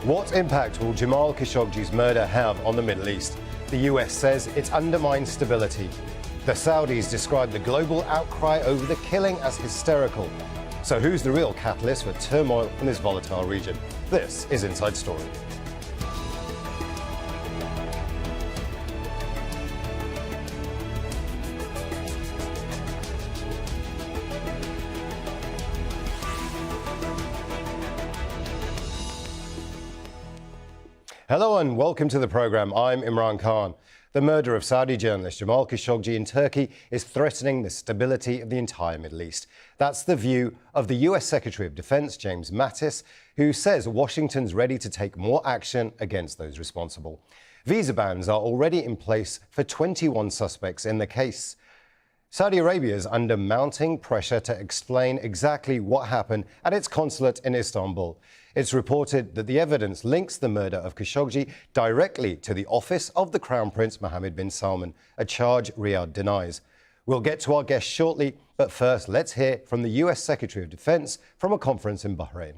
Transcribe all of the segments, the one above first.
What impact will Jamal Khashoggi's murder have on the Middle East? The US says it's undermined stability. The Saudis describe the global outcry over the killing as hysterical. So who's the real catalyst for turmoil in this volatile region? This is Inside Story. Hello and welcome to the programme. I'm Imran Khan. The murder of Saudi journalist Jamal Khashoggi in Turkey is threatening the stability of the entire Middle East. That's the view of the US Secretary of Defense, James Mattis, who says Washington's ready to take more action against those responsible. Visa bans are already in place for 21 suspects in the case. Saudi Arabia is under mounting pressure to explain exactly what happened at its consulate in Istanbul. It's reported that the evidence links the murder of Khashoggi directly to the office of the Crown Prince Mohammed bin Salman, a charge Riyadh denies. We'll get to our guest shortly, but first let's hear from the US Secretary of Defense from a conference in Bahrain.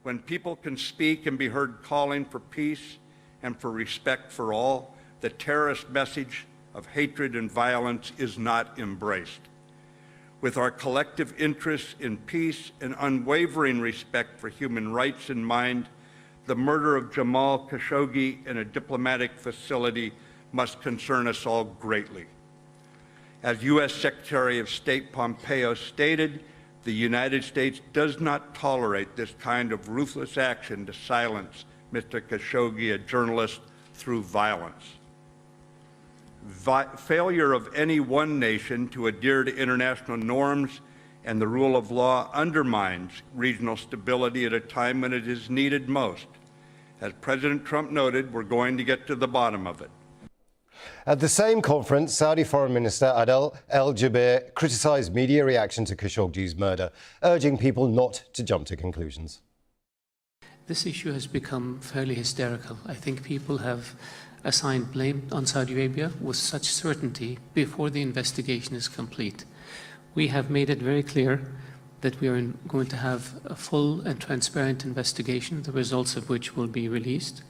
When people can speak and be heard calling for peace and for respect for all, the terrorist message of hatred and violence is not embraced. With our collective interests in peace and unwavering respect for human rights in mind, the murder of Jamal Khashoggi in a diplomatic facility must concern us all greatly. As U.S. Secretary of State Pompeo stated, the United States does not tolerate this kind of ruthless action to silence Mr. Khashoggi, a journalist, through violence. Failure of any one nation to adhere to international norms and the rule of law undermines regional stability at a time when it is needed most. As President Trump noted, we're going to get to the bottom of it. At the same conference, Saudi Foreign Minister Adel al-Jubeir criticised media reaction to Khashoggi's murder, urging people not to jump to conclusions. This issue has become fairly hysterical. I think people have assigned blame on Saudi Arabia with such certainty before the investigation is complete. We have made it very clear that we are going to have a full and transparent investigation, the results of which will be released.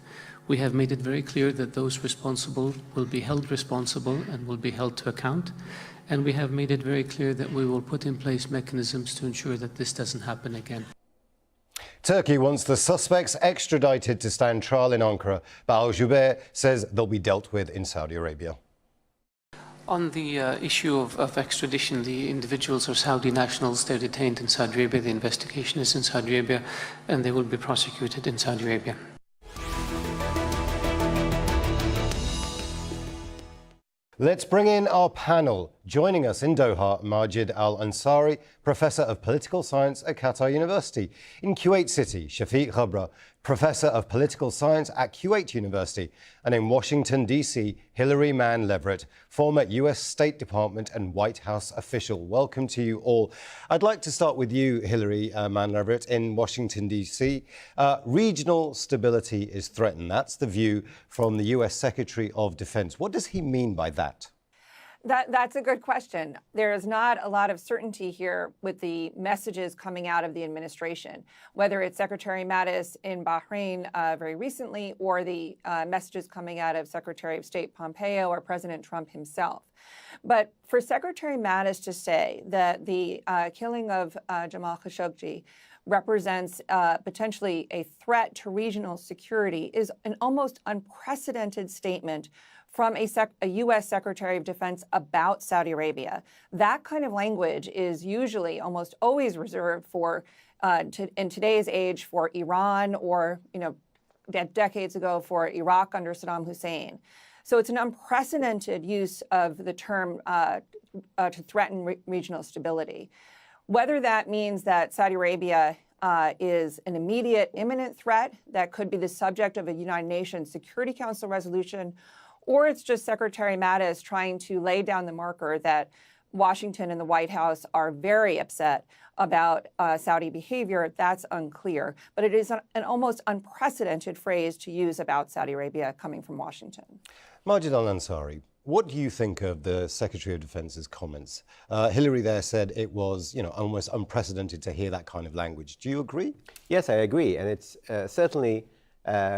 We have made it very clear that those responsible will be held responsible and will be held to account. And we have made it very clear that we will put in place mechanisms to ensure that this doesn't happen again. Turkey wants the suspects extradited to stand trial in Ankara, but al-Jubeir says they'll be dealt with in Saudi Arabia. On the issue of extradition, the individuals are Saudi nationals. They're detained in Saudi Arabia. The investigation is in Saudi Arabia, and they will be prosecuted in Saudi Arabia. Let's bring in our panel. Joining us in Doha, Majid Al-Ansari, Professor of Political Science at Qatar University. In Kuwait City, Shafiq Ghabra, Professor of Political Science at Kuwait University. And in Washington, D.C., Hilary Mann Leverett, former U.S. State Department and White House official. Welcome to you all. I'd like to start with you, Hilary Mann Leverett, in Washington, D.C. Regional stability is threatened. That's the view from the U.S. Secretary of Defense. What does he mean by that? That's a good question. There is not a lot of certainty here with the messages coming out of the administration, whether it's Secretary Mattis in Bahrain very recently or the messages coming out of Secretary of State Pompeo or President Trump himself. But for Secretary Mattis to say that the killing of Jamal Khashoggi represents potentially a threat to regional security is an almost unprecedented statement from a U.S. Secretary of Defense about Saudi Arabia. That kind of language is usually almost always reserved for, in today's age, for Iran or, decades ago for Iraq under Saddam Hussein. So it's an unprecedented use of the term to threaten regional stability. Whether that means that Saudi Arabia is an immediate, imminent threat that could be the subject of a United Nations Security Council resolution, or it's just Secretary Mattis trying to lay down the marker that Washington and the White House are very upset about Saudi behavior, that's unclear. But it is an almost unprecedented phrase to use about Saudi Arabia coming from Washington. Majid Al-Ansari, what do you think of the Secretary of Defense's comments? Hillary there said it was, almost unprecedented to hear that kind of language. Do you agree? Yes, I agree. And it's certainly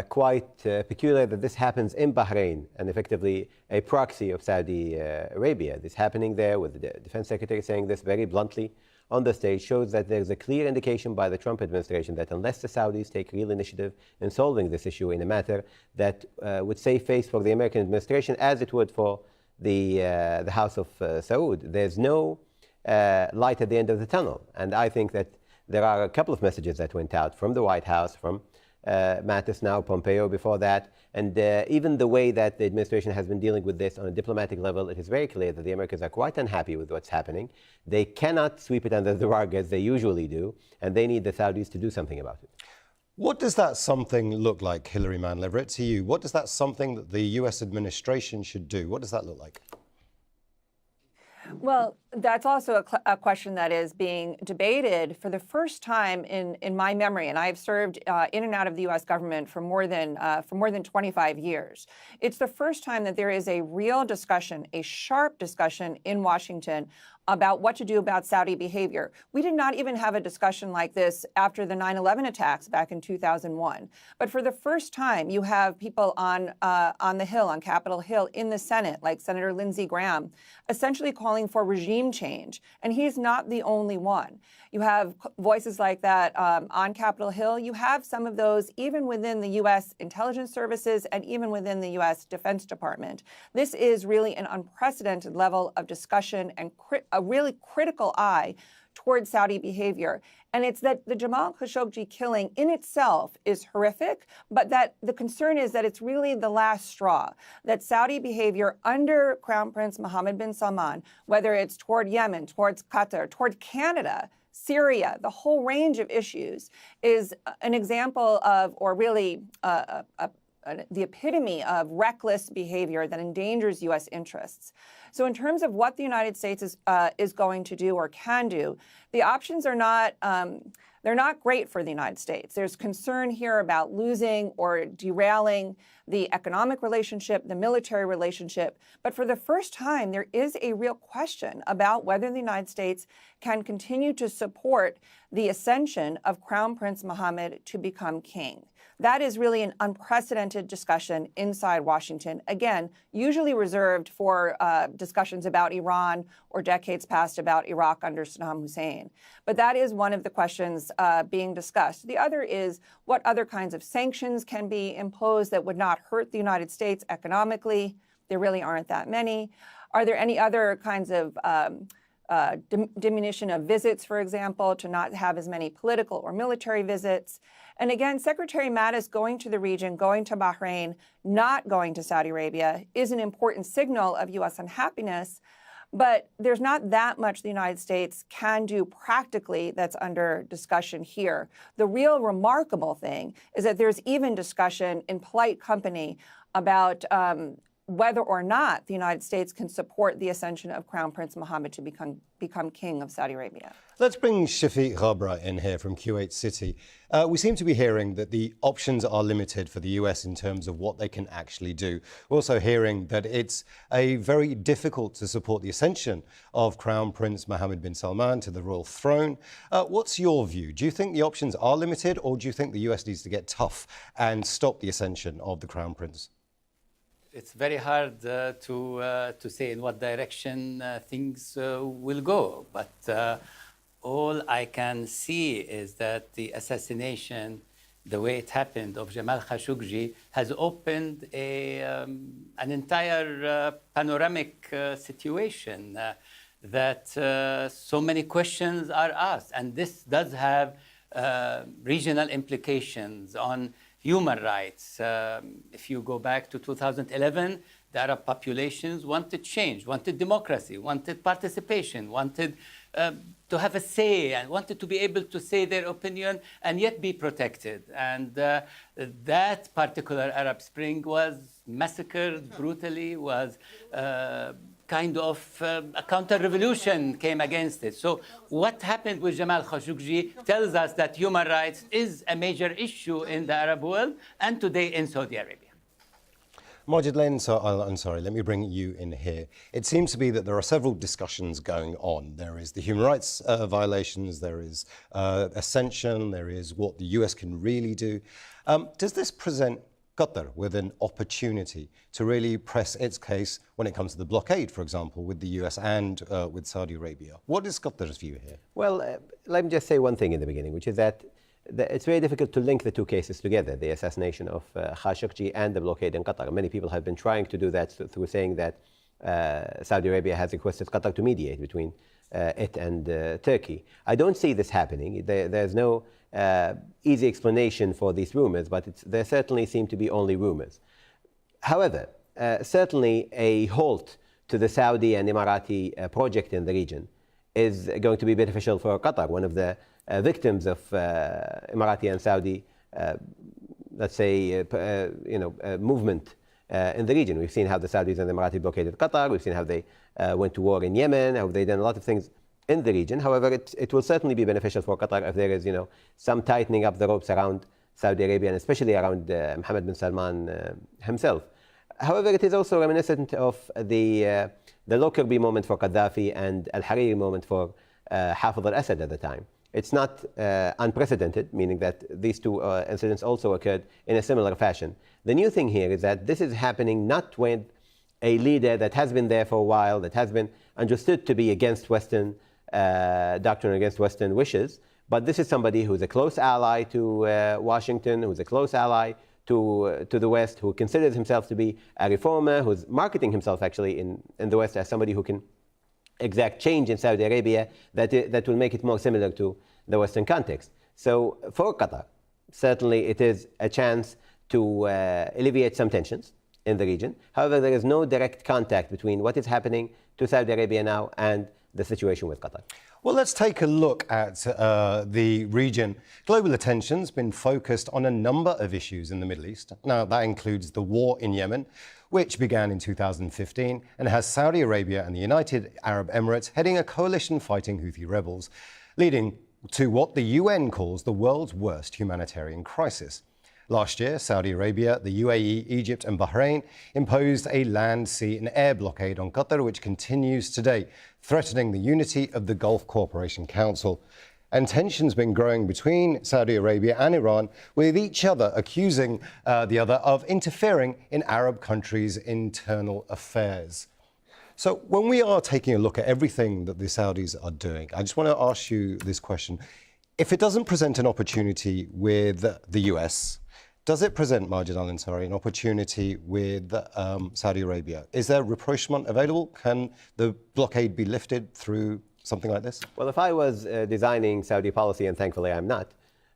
quite peculiar that this happens in Bahrain, and effectively a proxy of Saudi Arabia. This happening there, with the defense secretary saying this very bluntly on the stage, shows that there's a clear indication by the Trump administration that unless the Saudis take real initiative in solving this issue in a matter that would save face for the American administration, as it would for the House of Saud, there's no light at the end of the tunnel. And I think that there are a couple of messages that went out from the White House, from Mattis, now Pompeo before that, and even the way that the administration has been dealing with this on a diplomatic level, it is very clear that the Americans are quite unhappy with what's happening. They cannot sweep it under the rug as they usually do, and they need the Saudis to do something about it. What does that something look like, Hilary Mann-Leverett, to you? What does that something that the US administration should do? What does that look like? Well, that's also a question that is being debated for the first time in my memory, and I've served in and out of the U.S. government for more than 25 years. It's the first time that there is a real discussion, a sharp discussion in Washington about what to do about Saudi behavior. We did not even have a discussion like this after the 9/11 attacks back in 2001. But for the first time, you have people on the Hill, on Capitol Hill, in the Senate, like Senator Lindsey Graham, essentially calling for regime change. And he's not the only one. You have voices like that on Capitol Hill. You have some of those even within the U.S. intelligence services and even within the U.S. Defense Department. This is really an unprecedented level of discussion and a really critical eye towards Saudi behavior. And it's that the Jamal Khashoggi killing in itself is horrific, but that the concern is that it's really the last straw, that Saudi behavior under Crown Prince Mohammed bin Salman, whether it's toward Yemen, towards Qatar, toward Canada, Syria, the whole range of issues, is an example of, or really the epitome of reckless behavior that endangers U.S. interests. So in terms of what the United States is going to do or can do, the options are not, they're not great for the United States. There's concern here about losing or derailing the economic relationship, the military relationship. But for the first time, there is a real question about whether the United States can continue to support the ascension of Crown Prince Mohammed to become king. That is really an unprecedented discussion inside Washington. Again, usually reserved for discussions about Iran or decades past about Iraq under Saddam Hussein. But that is one of the questions being discussed. The other is what other kinds of sanctions can be imposed that would not hurt the United States economically. There really aren't that many. Are there any other kinds of diminution of visits, for example, to not have as many political or military visits? And again, Secretary Mattis going to the region, going to Bahrain, not going to Saudi Arabia is an important signal of U.S. unhappiness. But there's not that much the United States can do practically that's under discussion here. The real remarkable thing is that there's even discussion in polite company about whether or not the United States can support the ascension of Crown Prince Mohammed to become king of Saudi Arabia. Let's bring Shafiq Ghabra in here from Kuwait City. We seem to be hearing that the options are limited for the US in terms of what they can actually do. We're also hearing that it's very difficult to support the ascension of Crown Prince Mohammed bin Salman to the royal throne. What's your view? Do you think the options are limited, or do you think the US needs to get tough and stop the ascension of the Crown Prince? It's very hard to say in what direction things will go. But all I can see is that the assassination, the way it happened, of Jamal Khashoggi has opened an entire panoramic situation that so many questions are asked. And this does have regional implications on human rights. If you go back to 2011, the Arab populations wanted change, wanted democracy, wanted participation, wanted to have a say, and wanted to be able to say their opinion and yet be protected. And that particular Arab Spring was massacred brutally, was kind of a counter-revolution came against it. So what happened with Jamal Khashoggi tells us that human rights is a major issue in the Arab world and today in Saudi Arabia. Majid, I'm sorry, let me bring you in here. It seems to be that there are several discussions going on. There is the human rights violations, there is ascension, there is what the US can really do. Does this present Qatar with an opportunity to really press its case when it comes to the blockade, for example, with the US and with Saudi Arabia? What is Qatar's view here? Well, let me just say one thing in the beginning, which is that it's very difficult to link the two cases together, the assassination of Khashoggi and the blockade in Qatar. Many people have been trying to do that through saying that Saudi Arabia has requested Qatar to mediate between it and Turkey. I don't see this happening. There's no easy explanation for these rumors, but there certainly seem to be only rumors. However, certainly a halt to the Saudi and Emirati project in the region is going to be beneficial for Qatar, one of the victims of Emirati and Saudi, let's say, movement in the region. We've seen how the Saudis and the Emirati blockaded Qatar. We've seen how they went to war in Yemen, how they've done a lot of things in the region. However, it will certainly be beneficial for Qatar if there is, some tightening up the ropes around Saudi Arabia and especially around Mohammed bin Salman himself. However, it is also reminiscent of the Lockerbie moment for Gaddafi and Al-Hariri moment for Hafez al-Assad at the time. It's not unprecedented, meaning that these two incidents also occurred in a similar fashion. The new thing here is that this is happening not with a leader that has been there for a while, that has been understood to be against Western doctrine, against Western wishes, but this is somebody who's a close ally to Washington, who's a close ally to the West, who considers himself to be a reformer, who's marketing himself actually in the West as somebody who can exact change in Saudi Arabia that will make it more similar to the Western context. So for Qatar, certainly it is a chance to alleviate some tensions in the region. However, there is no direct contact between what is happening to Saudi Arabia now and the situation with Qatar. Well, let's take a look at the region. Global attention's been focused on a number of issues in the Middle East. Now, that includes the war in Yemen, which began in 2015 and has Saudi Arabia and the United Arab Emirates heading a coalition fighting Houthi rebels, leading to what the UN calls the world's worst humanitarian crisis. Last year, Saudi Arabia, the UAE, Egypt and Bahrain imposed a land, sea and air blockade on Qatar, which continues today, threatening the unity of the Gulf Cooperation Council. And tensions been growing between Saudi Arabia and Iran, with each other accusing the other of interfering in Arab countries' internal affairs. So when we are taking a look at everything that the Saudis are doing, I just want to ask you this question. If it doesn't present an opportunity with the US, does it present, Majid Al-Ansari, an opportunity with Saudi Arabia? Is there rapprochement available? Can the blockade be lifted through something like this? Well, if I was designing Saudi policy, and thankfully I'm not,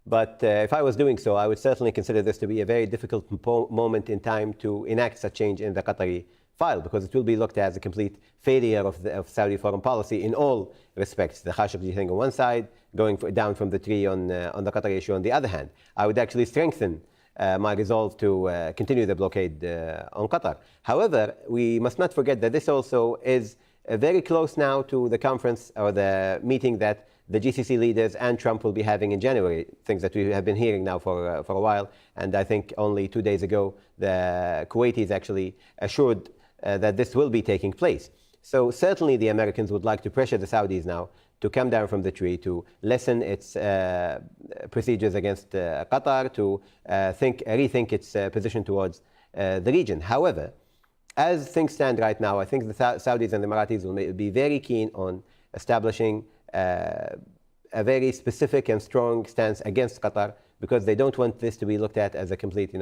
but if I was doing so, I would certainly consider this to be a very difficult moment in time to enact such change in the Qatari file, because it will be looked at as a complete failure of Saudi foreign policy in all respects. The Khashoggi thing on one side, going down from the tree on the Qatari issue on the other hand. I would actually strengthen my resolve to continue the blockade on Qatar. However, we must not forget that this also is very close now to the conference or the meeting that the GCC leaders and Trump will be having in January, things that we have been hearing now for a while. And I think only 2 days ago, the Kuwaitis actually assured that this will be taking place. So certainly the Americans would like to pressure the Saudis now to come down from the tree, to lessen its procedures against Qatar, to rethink its position towards the region. However, as things stand right now, I think the Saudis and the Emiratis will be very keen on establishing a very specific and strong stance against Qatar, because they don't want this to be looked at as a complete,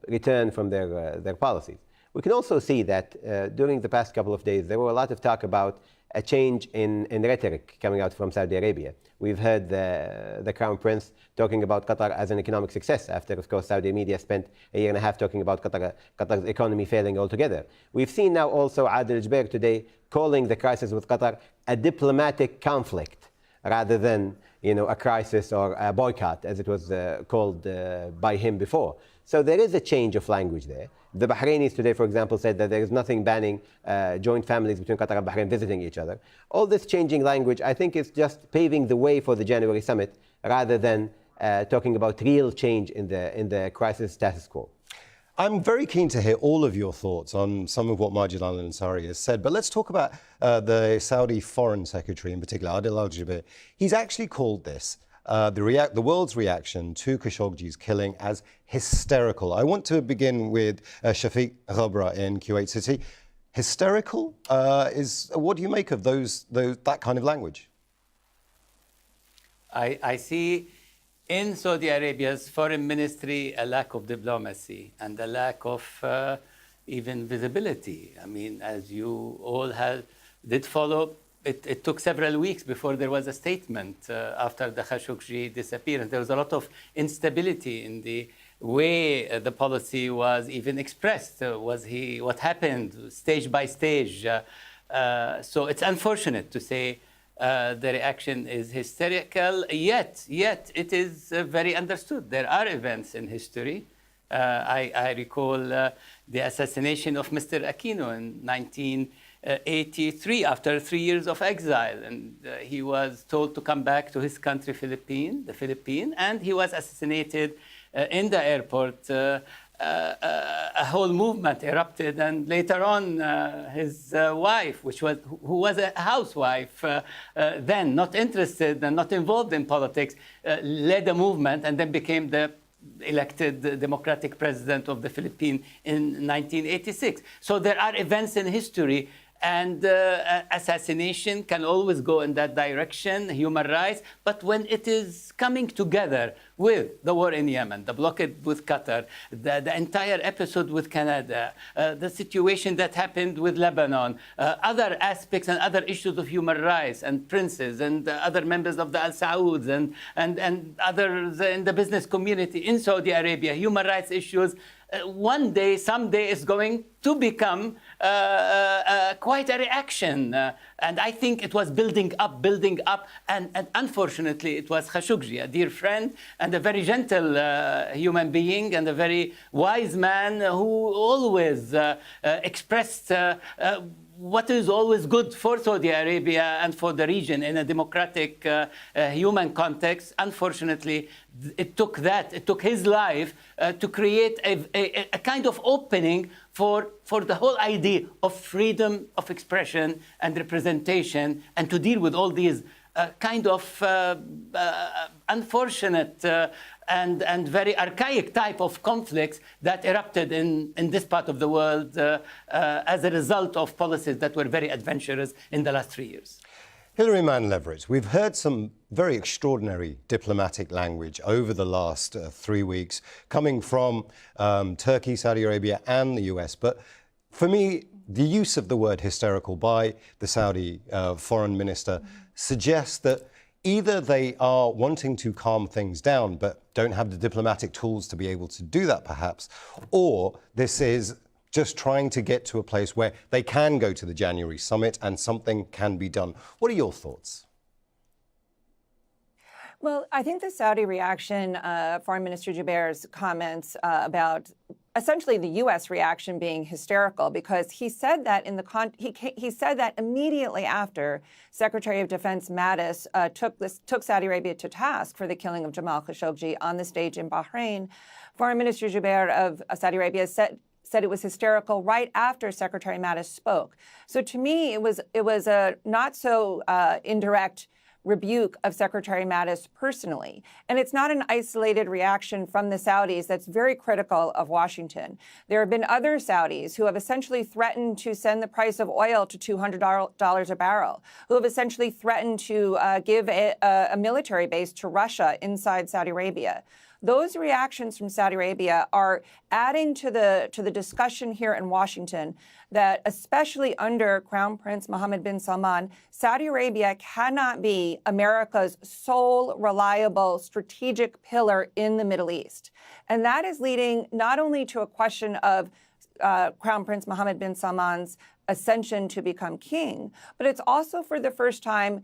return from their policies. We can also see that during the past couple of days, there were a lot of talk about a change in rhetoric coming out from Saudi Arabia. We've heard the Crown Prince talking about Qatar as an economic success after, of course, Saudi media spent a year and a half talking about Qatar's economy failing altogether. We've seen now also Adel Jubeir today calling the crisis with Qatar a diplomatic conflict rather than a crisis or a boycott, as it was called by him before. So there is a change of language there. The Bahrainis today, for example, said that there is nothing banning joint families between Qatar and Bahrain visiting each other. All this changing language, I think, is just paving the way for the January summit rather than talking about real change in the crisis status quo. I'm very keen to hear all of your thoughts on some of what Majid al-Ansari has said, but let's talk about the Saudi Foreign Secretary in particular, Adel al-Jubeir. He's actually called this the world's reaction to Khashoggi's killing as hysterical. I want to begin with Shafiq Ghabra in Kuwait City. Hysterical what do you make of that kind of language? I see in Saudi Arabia's foreign ministry a lack of diplomacy and a lack of even visibility. I mean, as you all did follow, it took several weeks before there was a statement after the Khashoggi disappearance. There was a lot of instability in the way the policy was even expressed. What happened stage by stage? So it's unfortunate to say the reaction is hysterical, yet it is very understood. There are events in history. I recall the assassination of Mr. Aquino in 1983 after 3 years of exile. And he was told to come back to his country, the Philippines, and he was assassinated in the airport. A whole movement erupted, and later on, his wife, who was a housewife then, not interested and not involved in politics, led a movement and then became the elected democratic president of the Philippines in 1986. So there are events in history, and assassination can always go in that direction, human rights. But when it is coming together with the war in Yemen, the blockade with Qatar, the entire episode with Canada, the situation that happened with Lebanon, other aspects and other issues of human rights and princes and other members of the Al Sauds and others in the business community in Saudi Arabia, human rights issues, one day, someday, is going to become quite a reaction. And I think it was building up. And unfortunately, it was Khashoggi, a dear friend and a very gentle human being and a very wise man who always expressed what is always good for Saudi Arabia and for the region in a democratic human context. Unfortunately, it took his life to create a kind of opening for the whole idea of freedom of expression and representation, and to deal with all these kind of unfortunate and very archaic type of conflicts that erupted in this part of the world as a result of policies that were very adventurous in the last 3 years. Hilary Mann-Leverett, we've heard some very extraordinary diplomatic language over the last 3 weeks coming from Turkey, Saudi Arabia and the US. But for me, the use of the word hysterical by the Saudi foreign minister suggests that either they are wanting to calm things down but don't have the diplomatic tools to be able to do that perhaps, or this is just trying to get to a place where they can go to the January summit and something can be done. What are your thoughts? Well, I think the Saudi reaction, Foreign Minister Jubeir's comments about essentially the U.S. reaction being hysterical, because he said that he said that immediately after Secretary of Defense Mattis took Saudi Arabia to task for the killing of Jamal Khashoggi on the stage in Bahrain. Foreign Minister Jubeir of Saudi Arabia said it was hysterical right after Secretary Mattis spoke. So to me, it was a not so indirect rebuke of Secretary Mattis personally. And it's not an isolated reaction from the Saudis that's very critical of Washington. There have been other Saudis who have essentially threatened to send the price of oil to $200 a barrel, who have essentially threatened to give a military base to Russia inside Saudi Arabia. Those reactions from Saudi Arabia are adding to the discussion here in Washington that, especially under Crown Prince Mohammed bin Salman, Saudi Arabia cannot be America's sole reliable strategic pillar in the Middle East. And that is leading not only to a question of Crown Prince Mohammed bin Salman's ascension to become king, but it's also for the first time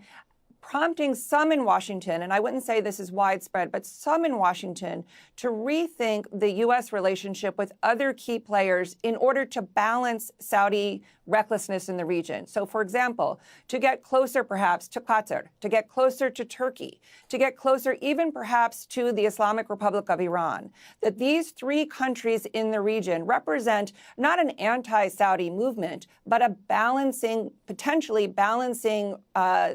prompting some in Washington, and I wouldn't say this is widespread, but some in Washington, to rethink the U.S. relationship with other key players in order to balance Saudi recklessness in the region. So, for example, to get closer perhaps to Qatar, to get closer to Turkey, to get closer even perhaps to the Islamic Republic of Iran, that these three countries in the region represent not an anti-Saudi movement, but a potentially balancing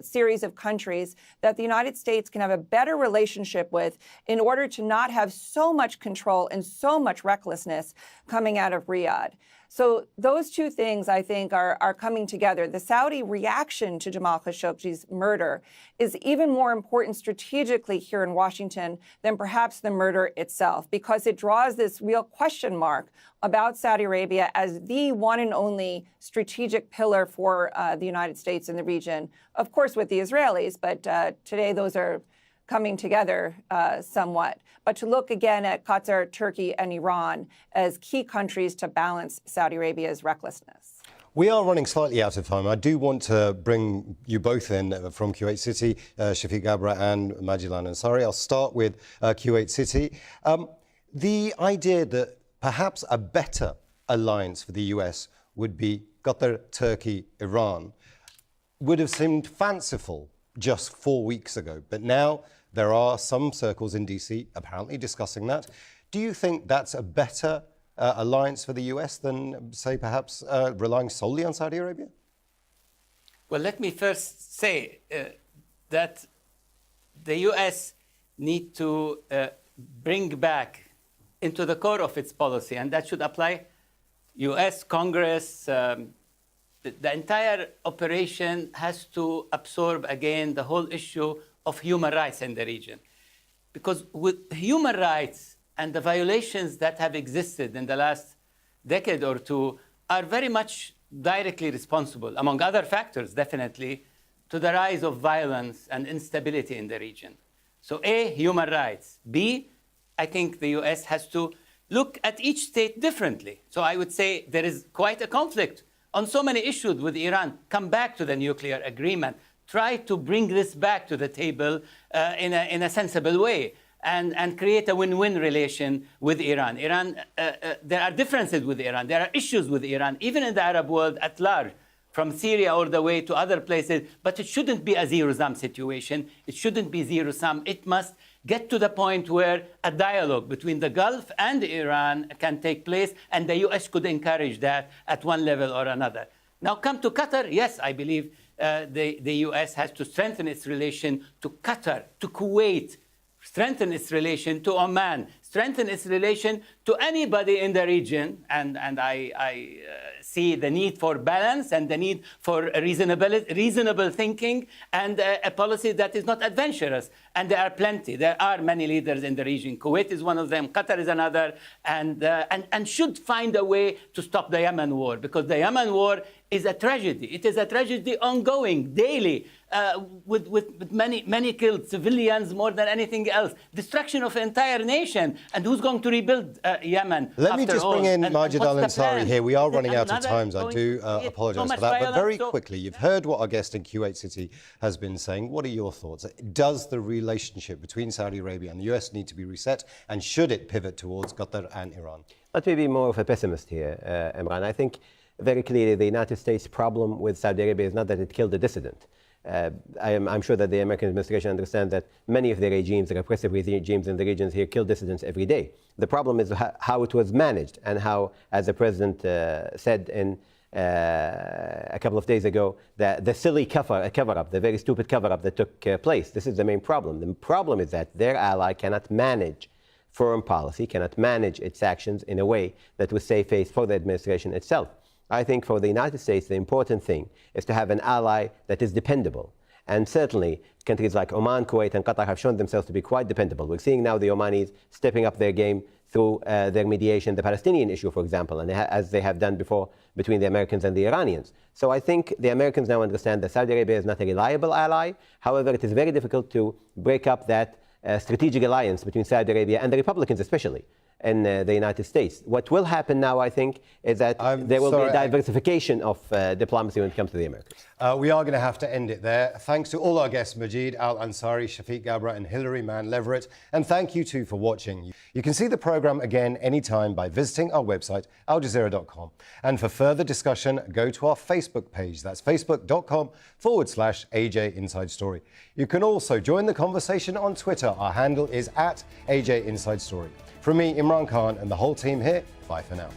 series of countries that the United States can have a better relationship with in order to not have so much control and so much recklessness coming out of Riyadh. So those two things, I think, are coming together. The Saudi reaction to Jamal Khashoggi's murder is even more important strategically here in Washington than perhaps the murder itself, because it draws this real question mark about Saudi Arabia as the one and only strategic pillar for the United States in the region, of course, with the Israelis, but today those are coming together somewhat. But to look again at Qatar, Turkey, and Iran as key countries to balance Saudi Arabia's recklessness. We are running slightly out of time. I do want to bring you both in from Kuwait City, Shafiq Gabra and Majilan Ansari. I'll start with Kuwait City. The idea that perhaps a better alliance for the US would be Qatar, Turkey, Iran would have seemed fanciful just 4 weeks ago. But now there are some circles in DC apparently discussing that. Do you think that's a better alliance for the US than, say, perhaps relying solely on Saudi Arabia? Well, let me first say that the US need to bring back into the core of its policy, and that should apply US, Congress, the entire operation has to absorb again the whole issue of human rights in the region. Because with human rights and the violations that have existed in the last decade or two are very much directly responsible, among other factors, definitely, to the rise of violence and instability in the region. So A, human rights. B, I think the US has to look at each state differently. So I would say there is quite a conflict on so many issues with Iran. Come back to the nuclear agreement. Try to bring this back to the table in a sensible way and create a win-win relation with Iran. There are differences with Iran. There are issues with Iran, even in the Arab world at large, from Syria all the way to other places. But it shouldn't be a zero-sum situation. It shouldn't be zero-sum. It must get to the point where a dialogue between the Gulf and Iran can take place, and the US could encourage that at one level or another. Now come to Qatar. Yes, I believe the US has to strengthen its relation to Qatar, to Kuwait, strengthen its relation to Oman, strengthen its relation to anybody in the region. And I see the need for balance and the need for reasonable thinking and a policy that is not adventurous. And there are plenty. There are many leaders in the region. Kuwait is one of them. Qatar is another. And should find a way to stop the Yemen war, because the Yemen war is a tragedy. It is a tragedy ongoing daily, with many killed, civilians more than anything else. Destruction of an entire nation. And who's going to rebuild Yemen? Let me just bring in Majid Al-Ansari here. We are running out of time, so I do apologise for that. But very quickly, you've heard what our guest in Kuwait City has been saying. What are your thoughts? Does the relationship between Saudi Arabia and the US need to be reset? And should it pivot towards Qatar and Iran? Let me be more of a pessimist here, Imran. I think very clearly the United States' problem with Saudi Arabia is not that it killed a dissident. I'm sure that the American administration understands that many of the regimes, the repressive regimes in the regions here, kill dissidents every day. The problem is how it was managed and how, as the president said in a couple of days ago, the silly cover-up, the very stupid cover-up that took place. This is the main problem. The problem is that their ally cannot manage foreign policy, cannot manage its actions in a way that would save face for the administration itself. I think for the United States, the important thing is to have an ally that is dependable. And certainly, countries like Oman, Kuwait, and Qatar have shown themselves to be quite dependable. We're seeing now the Omanis stepping up their game through their mediation, the Palestinian issue, for example, and as they have done before between the Americans and the Iranians. So I think the Americans now understand that Saudi Arabia is not a reliable ally. However, it is very difficult to break up that strategic alliance between Saudi Arabia and the Republicans especially. in the United States. What will happen now, I think, is that there will be a diversification of diplomacy when it comes to the Americas. We are going to have to end it there. Thanks to all our guests, Majid Al-Ansari, Shafiq Gabra and Hilary Mann-Leverett. And thank you too for watching. You can see the programme again anytime by visiting our website, aljazeera.com. And for further discussion, go to our Facebook page. That's facebook.com/AJ Inside Story. You can also join the conversation on Twitter. Our handle is @AJ Inside Story. From me, Imran Khan, and the whole team here, bye for now.